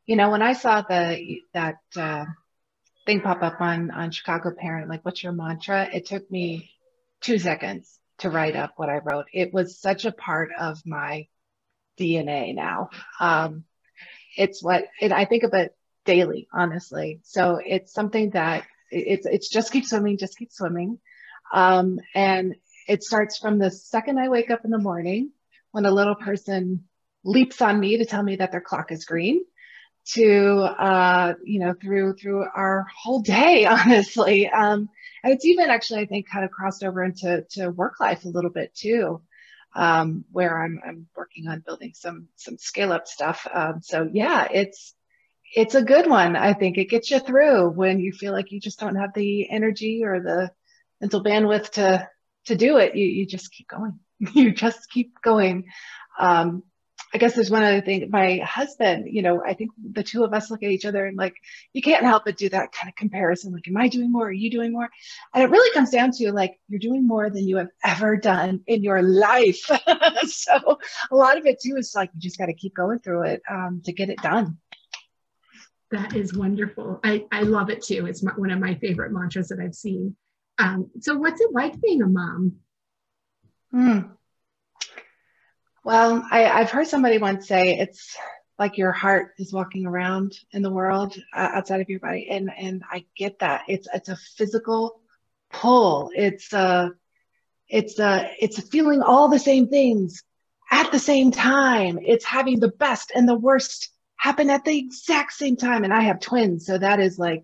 You know, when I saw that thing pop up on Chicago Parent, like, what's your mantra? It took me 2 seconds to write up what I wrote. It was such a part of my DNA now. It's what I think of it daily, honestly. So it's something that it's just keep swimming, just keep swimming. And it starts from the second I wake up in the morning when a little person leaps on me to tell me that their clock is green to through our whole day, honestly. And it's even actually, I think, kind of crossed over into work life a little bit too, where I'm working on building some scale up stuff. So yeah, it's a good one. I think it gets you through when you feel like you just don't have the energy or the mental bandwidth to do it. You just keep going. You just keep going. I guess there's one other thing. My husband, you know, I think the two of us look at each other and like, you can't help but do that kind of comparison. Like, am I doing more? Are you doing more? And it really comes down to like, you're doing more than you have ever done in your life. So a lot of it too is like, you just got to keep going through it to get it done. That is wonderful. I love it too. It's one of my favorite mantras that I've seen. So what's it like being a mom? Hmm. Well, I've heard somebody once say it's like your heart is walking around in the world outside of your body, and I get that. It's a physical pull. It's feeling all the same things at the same time. It's having the best and the worst happen at the exact same time. And I have twins, so that is like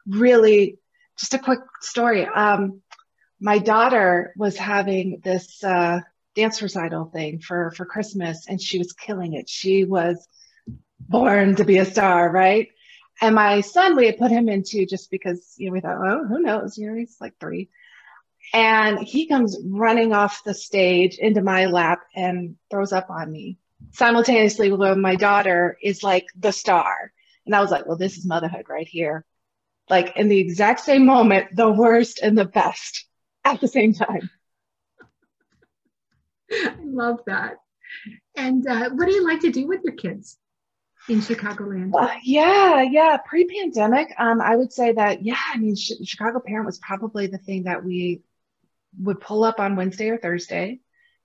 really just a quick story. My daughter was having this dance recital thing for Christmas, and she was killing it. She was born to be a star, right? And my son, we had put him into just because, you know, we thought, oh, who knows? You know, he's like 3. And he comes running off the stage into my lap and throws up on me simultaneously when my daughter is like the star. And I was like, well, this is motherhood right here. Like in the exact same moment, the worst and the best at the same time. I love that. And what do you like to do with your kids in Chicagoland? Yeah. Pre-pandemic, I would say that, yeah, I mean, Chicago Parent was probably the thing that we would pull up on Wednesday or Thursday,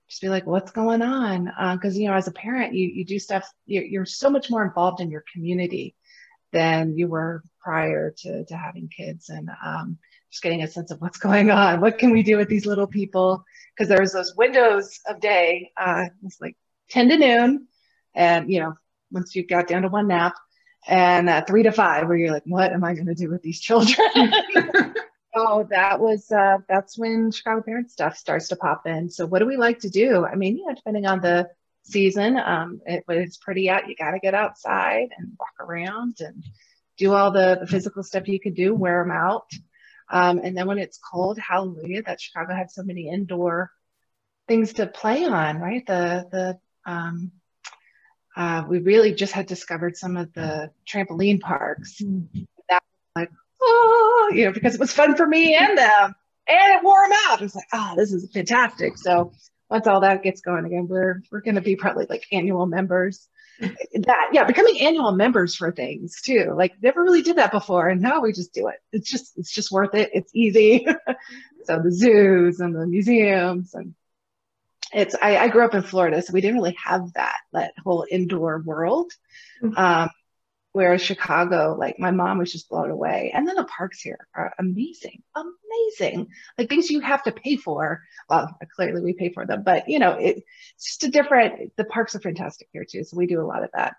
just be like, what's going on? Because, you know, as a parent, you do stuff, you're so much more involved in your community than you were prior to having kids, and just getting a sense of what's going on. What can we do with these little people? Because there's those windows of day. It's like 10 to noon, and you know, once you got down to one nap, and 3 to 5, where you're like, what am I going to do with these children? Oh, that's when Chicago Parent stuff starts to pop in. So what do we like to do? I mean, you know, depending on the season, when it's pretty out, you got to get outside and walk around and do all the physical stuff you can do, wear them out. And then when it's cold, hallelujah, that Chicago had so many indoor things to play on, right? We really just had discovered some of the trampoline parks. That was like, oh, you know, because it was fun for me and them, and it wore them out. It was like, oh, this is fantastic. So once all that gets going again, we're going to be probably like annual members. Becoming annual members for things too. Like never really did that before, and now we just do it. It's just worth it. It's easy. So the zoos and the museums, and I grew up in Florida, so we didn't really have that whole indoor world. Whereas Chicago, like my mom was just blown away. And then the parks here are amazing, amazing. Like things you have to pay for. Well, clearly we pay for them, but you know, it's just the parks are fantastic here too. So we do a lot of that.